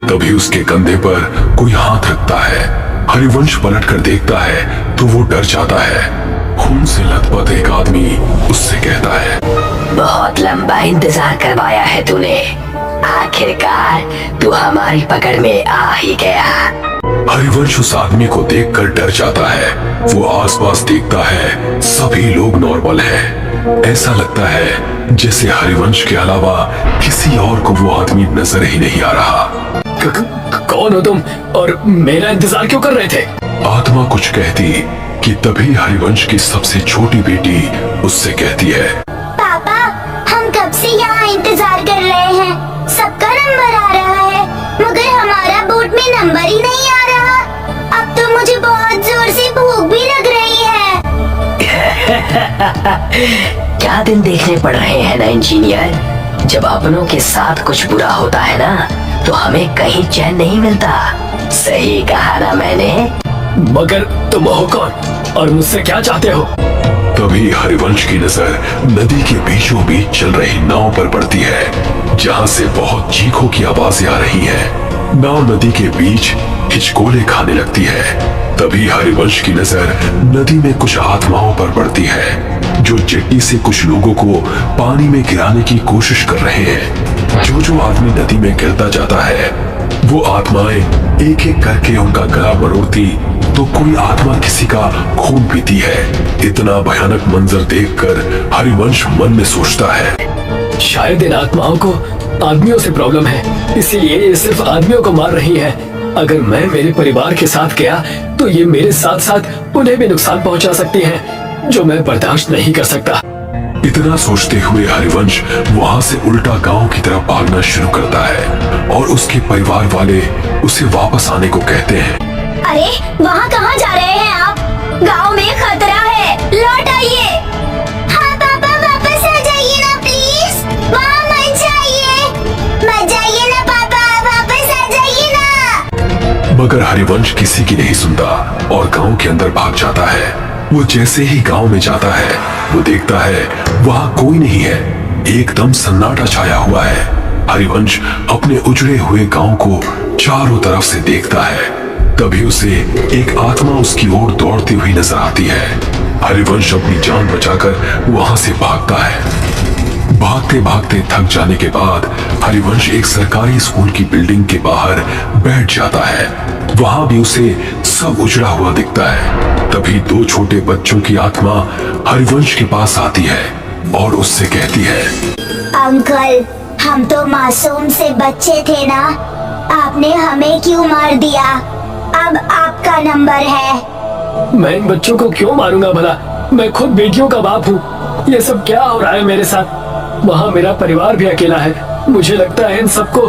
तभी उसके कंधे पर कोई हाथ रखता है। हरिवंश पलट कर देखता है तो वो डर जाता है। खून से लथपथ एक आदमी उससे कहता है, बहुत लंबा इंतजार करवाया है तूने, आखिरकार तू हमारी पकड़ में आ ही गया। हरिवंश उस आदमी को देखकर डर जाता है। वो आसपास देखता है, सभी लोग नॉर्मल हैं। ऐसा लगता है जैसे हरिवंश के अलावा किसी और को वो आदमी नजर ही नहीं आ रहा। कौन हो तुम और मेरा इंतजार क्यों कर रहे थे? आत्मा कुछ कहती कि तभी हरिवंश की सबसे छोटी बेटी उससे कहती है, पापा, हम कब से यहाँ इंतजार कर रहे हैं। सबका नंबर आ रहा है मगर हमारा बोर्ड में नंबर ही नहीं आ रहा। अब तो मुझे बहुत जोर से भूख भी लग रही है। क्या दिन देखने पड़ रहे हैं ना इंजीनियर। जब अपनों के साथ कुछ बुरा होता है ना तो हमें कहीं चैन नहीं मिलता। सही कहा ना मैंने? मगर तुम हो कौन और मुझसे क्या चाहते हो? तभी हरिवंश की नजर नदी के बीचों बीच चल रही नाव पर पड़ती है, जहाँ से बहुत चीखों की आवाजें आ रही हैं। नाव नदी के बीच हिचकोले खाने लगती है। तभी हरिवंश की नजर नदी में कुछ आत्माओं पर पड़ती है, जो जेट्टी से कुछ लोगों को पानी में गिराने की कोशिश कर रहे हैं। जो आदमी नदी में गिरता जाता है, वो आत्माएं एक एक करके उनका गला मरोड़ती तो कोई आत्मा किसी का खून पीती है। इतना भयानक मंजर देखकर हरिवंश मन में सोचता है, शायद इन आत्माओं को आदमियों से प्रॉब्लम है, इसीलिए ये सिर्फ आदमियों को मार रही है। अगर मैं मेरे परिवार के साथ गया तो ये मेरे साथ साथ उन्हें भी नुकसान पहुंचा सकती हैं, जो मैं बर्दाश्त नहीं कर सकता। इतना सोचते हुए हरिवंश वहाँ से उल्टा गांव की तरफ भागना शुरू करता है और उसके परिवार वाले उसे वापस आने को कहते हैं। अरे वहाँ कहाँ जा रहे हैं आप? गांव में खतरा है, लौट आइए। हाँ पापा, वापस आ जाइए ना प्लीज। वहाँ मत जाइए ना पापा, वापस आ जाइए ना। मगर हरिवंश किसी की नहीं सुनता और गांव के अंदर भाग जाता है। वो जैसे ही गांव में जाता है, वो देखता है वहाँ कोई नहीं है। एकदम सन्नाटा छाया हुआ है। हरिवंश अपने उजड़े हुए गांव को चारों तरफ से देखता है। तभी उसे एक आत्मा उसकी ओर दौड़ती हुई नजर आती है। हरिवंश अपनी जान बचाकर वहां से भागता है। भागते भागते थक जाने के बाद हरिवंश एक सरकारी स्कूल की बिल्डिंग के बाहर बैठ जाता है। वहां भी उसे सब उजड़ा हुआ दिखता है। तभी दो छोटे बच्चों की आत्मा हरिवंश के पास आती है और उससे कहती है, अंकल, हम तो मासूम से बच्चे थे ना, आपने हमें क्यों मार दिया? अब आपका नंबर है। मैं इन बच्चों को क्यों मारूंगा भला? मैं खुद बेटियों का बाप हूँ। ये सब क्या हो रहा है मेरे साथ? वहाँ मेरा परिवार भी अकेला है। मुझे लगता है इन सबको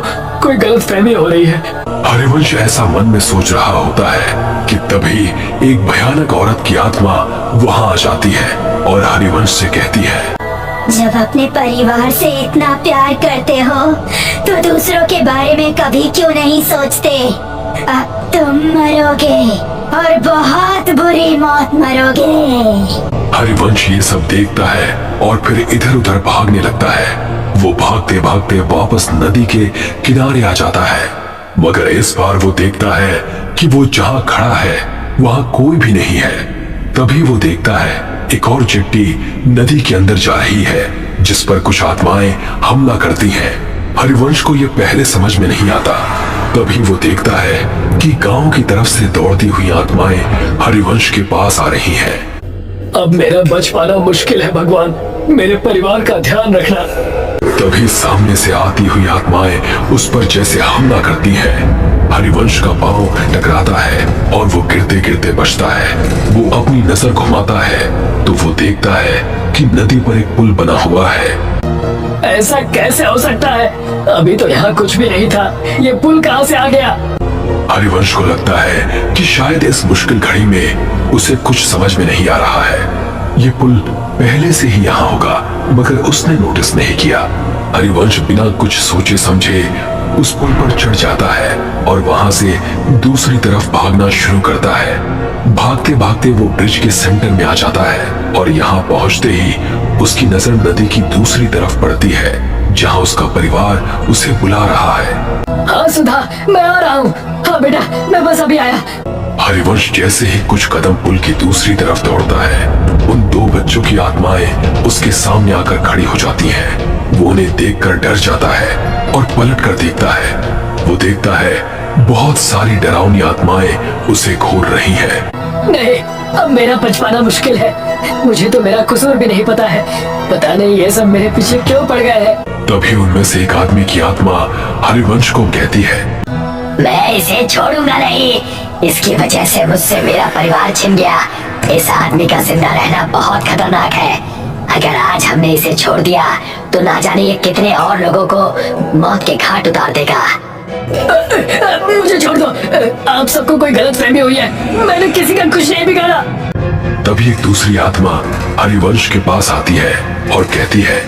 कोई गलतफहमी हो रही है। हरिवंश ऐसा मन में सोच रहा होता है कि तभी एक भयानक औरत की आत्मा वहां आ जाती है और हरिवंश से कहती है, जब अपने परिवार से इतना प्यार करते हो तो दूसरों के बारे में कभी क्यों नहीं सोचते? अब तुम मरोगे और बहुत बुरी मौत मरोगे। हरिवंश ये सब देखता है और फिर इधर उधर भागने लगता है। वो भागते भागते वापस नदी के किनारे आ जाता है, मगर इस बार वो देखता है कि वो जहाँ खड़ा है वहाँ कोई भी नहीं है। तभी वो देखता है एक और चिट्टी नदी के अंदर जा रही है, जिस पर कुछ आत्माएं हमला करती हैं। हरिवंश को ये पहले समझ में नहीं आता। तभी वो देखता है कि गांव की तरफ से दौड़ती हुई आत्माएं हरिवंश के पास आ रही हैं। अब मेरा बच पाना मुश्किल है भगवान, मेरे परिवार का ध्यान रखना। तभी सामने से आती हुई आत्माएं उस पर जैसे हमला करती हैं। हरिवंश का पांव टकराता है और वो गिरते गिरते बचता है। वो अपनी नजर घुमाता है तो वो देखता है कि नदी पर एक पुल बना हुआ है। ऐसा कैसे हो सकता है? अभी तो यहाँ कुछ भी नहीं था, ये पुल कहाँ से आ गया? हरिवंश को लगता है कि शायद इस मुश्किल घड़ी में उसे कुछ समझ में नहीं आ रहा है। ये पुल पहले से ही यहाँ होगा, मगर उसने नोटिस नहीं किया। हरिवंश बिना कुछ सोचे समझे उस पुल पर चढ़ जाता है और वहां से दूसरी तरफ भागना शुरू करता है। भागते भागते वो ब्रिज के सेंटर में आ जाता है और यहाँ पहुंचते ही उसकी नजर नदी की दूसरी तरफ पड़ती है। जहाँ उसका परिवार उसे बुला रहा है। हाँ सुधा, मैं आ रहा हूँ। हाँ बेटा, मैं बस अभी आया। हरिवंश जैसे ही कुछ कदम पुल की दूसरी तरफ दौड़ता है, उन दो बच्चों की आत्माएं उसके सामने आकर खड़ी हो जाती हैं। वो उन्हें देखकर डर जाता है और पलट कर देखता है। वो देखता है बहुत सारी डरावनी आत्माएं उसे घूर रही हैं। नहीं, अब मेरा बच पाना मुश्किल है। मुझे तो मेरा कसूर भी नहीं पता है। पता नहीं ये सब मेरे पीछे क्यों पड़ गए हैं। तभी उनमें से एक आदमी की आत्मा हरिवंश को कहती है, मैं इसे छोड़ूंगा नहीं। इसकी वजह से मुझसे मेरा परिवार छिन गया। इस आदमी का जिंदा रहना बहुत खतरनाक है। अगर आज हमने इसे छोड़ दिया तो ना जाने ये कितने और लोगों को मौत के घाट उतार देगा। मुझे छोड़ दो। आप सबको कोई गलतफहमी हुई है। मैंने किसी का कुछ नहीं बिगाड़ा। तभी एक दूसरी आत्मा हरिवंश के पास आती है और कहती है,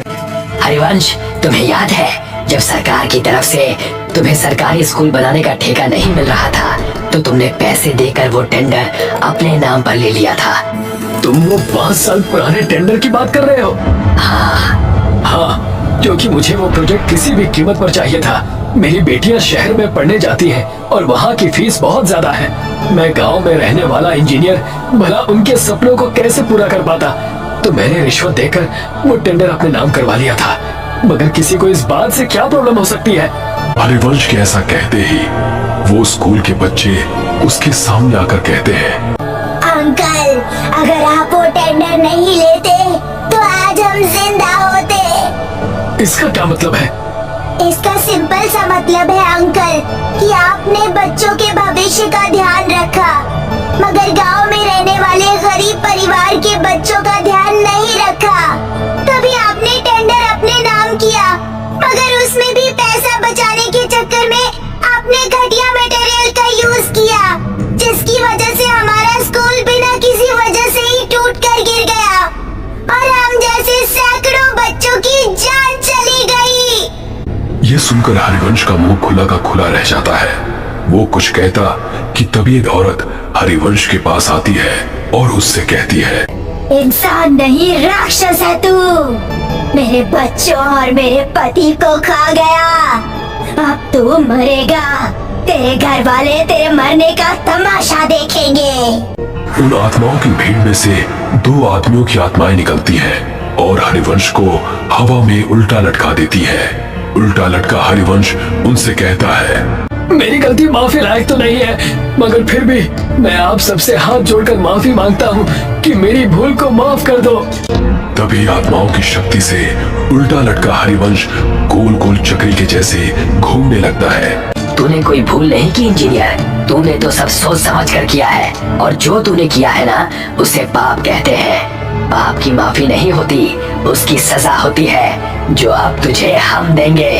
हरिवंश, तुम्हें याद है जब सरकार की तरफ से तुम्हें सरकारी स्कूल बनाने का ठेका नहीं मिल रहा था तो तुमने पैसे देकर वो टेंडर अपने नाम पर ले लिया था। तुम वो 5 साल पुराने टेंडर की बात कर रहे हो? हाँ, क्योंकि मुझे वो प्रोजेक्ट किसी भी कीमत पर चाहिए था। मेरी बेटियां शहर में पढ़ने जाती हैं और वहाँ की फीस बहुत ज्यादा है। मैं गांव में रहने वाला इंजीनियर भला उनके सपनों को कैसे पूरा कर पाता। तो मैंने रिश्वत देकर वो टेंडर अपने नाम करवा लिया था। मगर किसी को इस बात से क्या प्रॉब्लम हो सकती है? हरिवंश के ऐसा कहते ही वो स्कूल के बच्चे उसके सामने आकर कहते हैं, अंकल, अगर आप वो टेंडर नहीं लेते तो आज हम जिंदा होते। इसका क्या मतलब है? इसका सिंपल सा मतलब है अंकल कि आपने बच्चों के भविष्य का ध्यान रखा, मगर गांव में रहने वाले गरीब परिवार के बच्चों का ध्यान नहीं रखा। तभी आपने टेंडर अपने नाम किया, मगर उसमें भी पैसा बचाने के चक्कर में आपने घटिया मटेरियल का यूज किया, जिसकी वजह से हमारा स्कूल बिना किसी वजह से ही टूट कर गिर गया और हम जैसे सैकड़ों बच्चों की जान चली गई। ये सुनकर हरिवंश का मुंह खुला का खुला रह जाता है। वो कुछ कहता कि तभी एक औरत हरिवंश के पास आती है और उससे कहती है, इंसान नहीं, राक्षस है तू। मेरे बच्चों और मेरे पति को खा गया। अब तू मरेगा। तेरे घर वाले तेरे मरने का तमाशा देखेंगे। उन आत्माओं की भीड़ में से 2 आदमियों की आत्माएं निकलती हैं और हरिवंश को हवा में उल्टा लटका देती है। उल्टा लटका हरिवंश उनसे कहता है, मेरी गलती माफी लायक तो नहीं है, मगर फिर भी मैं आप सबसे हाथ जोड़कर माफी मांगता हूँ कि मेरी भूल को माफ कर दो। तभी आत्माओं की शक्ति से उल्टा लटका हरिवंश गोल गोल चक्री के जैसे घूमने लगता है। तूने कोई भूल नहीं की इंजीनियर। तूने तो सब सोच समझ कर किया है और जो तूने किया है ना उसे पाप कहते हैं। पाप की माफी नहीं होती, उसकी सजा होती है जो अब तुझे हम देंगे।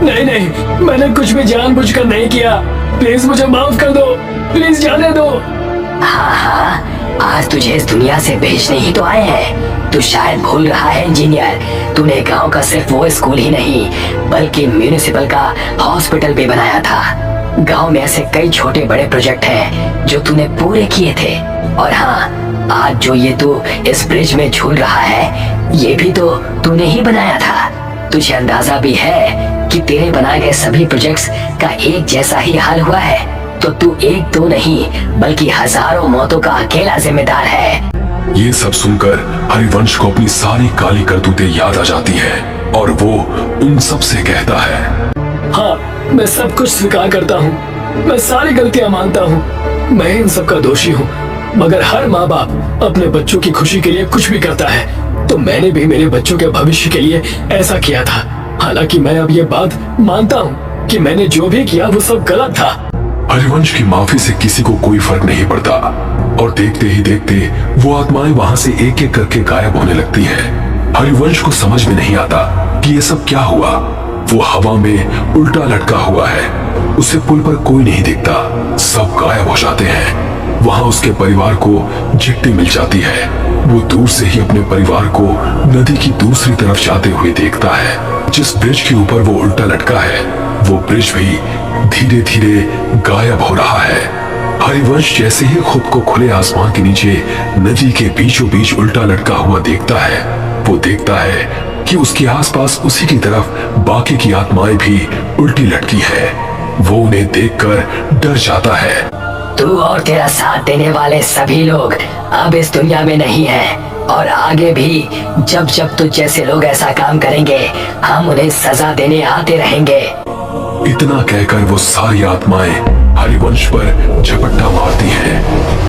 नहीं नहीं, मैंने कुछ भी जानबूझकर नहीं किया। प्लीज मुझे माफ कर दो। प्लीज जाने दो। हाँ, आज तुझे इस दुनिया से भेजने ही तो आए हैं। तू शायद भूल रहा है इंजीनियर, तूने गांव का सिर्फ वो स्कूल ही नहीं बल्कि म्यूनिसिपल का हॉस्पिटल भी बनाया था। गांव में ऐसे कई छोटे बड़े प्रोजेक्ट हैं जो तूने पूरे किए थे। और हाँ, आज जो ये तू इस ब्रिज में झूल रहा है ये भी तो तूने ही बनाया था। तुझे अंदाजा भी है कि तेरे बनाए गए सभी प्रोजेक्ट्स का एक जैसा ही हाल हुआ है। तो तू एक दो नहीं बल्कि हजारों मौतों का अकेला जिम्मेदार है। ये सब सुनकर हरिवंश को अपनी सारी काली करतूतें याद आ जाती हैं और वो उन सब से कहता है, हाँ, मैं सब कुछ स्वीकार करता हूँ। मैं सारी गलतियाँ मानता हूँ। मैं इन सब का दोषी हूँ। मगर हर माँ बाप अपने बच्चों की खुशी के लिए कुछ भी करता है, तो मैंने भी मेरे बच्चों के भविष्य के लिए ऐसा किया था। हालांकि मैं अब ये बात मानता हूँ कि मैंने जो भी किया वो सब गलत था। हरिवंश की माफी से किसी को कोई फर्क नहीं पड़ता और देखते ही देखते वो आत्माएं वहां से एक एक करके गायब होने लगती हैं। हरिवंश को समझ में नहीं आता कि ये सब क्या हुआ। वो हवा में उल्टा लटका हुआ है। उसे पुल पर कोई नहीं दिखता। सब गायब हो जाते हैं। वहां उसके परिवार को चिट्ठी मिल जाती है। वो दूर से ही अपने परिवार को नदी की दूसरी तरफ जाते हुए देखता है। जिस ब्रिज के ऊपर वो उल्टा लटका है वो ब्रिज भी धीरे धीरे गायब हो रहा है। हरिवंश जैसे ही खुद को खुले आसमान के नीचे नदी के बीचों बीच उल्टा लटका हुआ देखता है, वो देखता है कि उसके आसपास उसी की तरफ बाकी की आत्माएं भी उल्टी लटकी है। वो उन्हें देखकर डर जाता है। तू और तेरा साथ देने वाले सभी लोग अब इस दुनिया में नहीं हैं और आगे भी जब जब तुझ जैसे लोग ऐसा काम करेंगे हम उन्हें सजा देने आते रहेंगे। इतना कहकर वो सारी आत्माएं हरिवंश पर झपट्टा मारती हैं।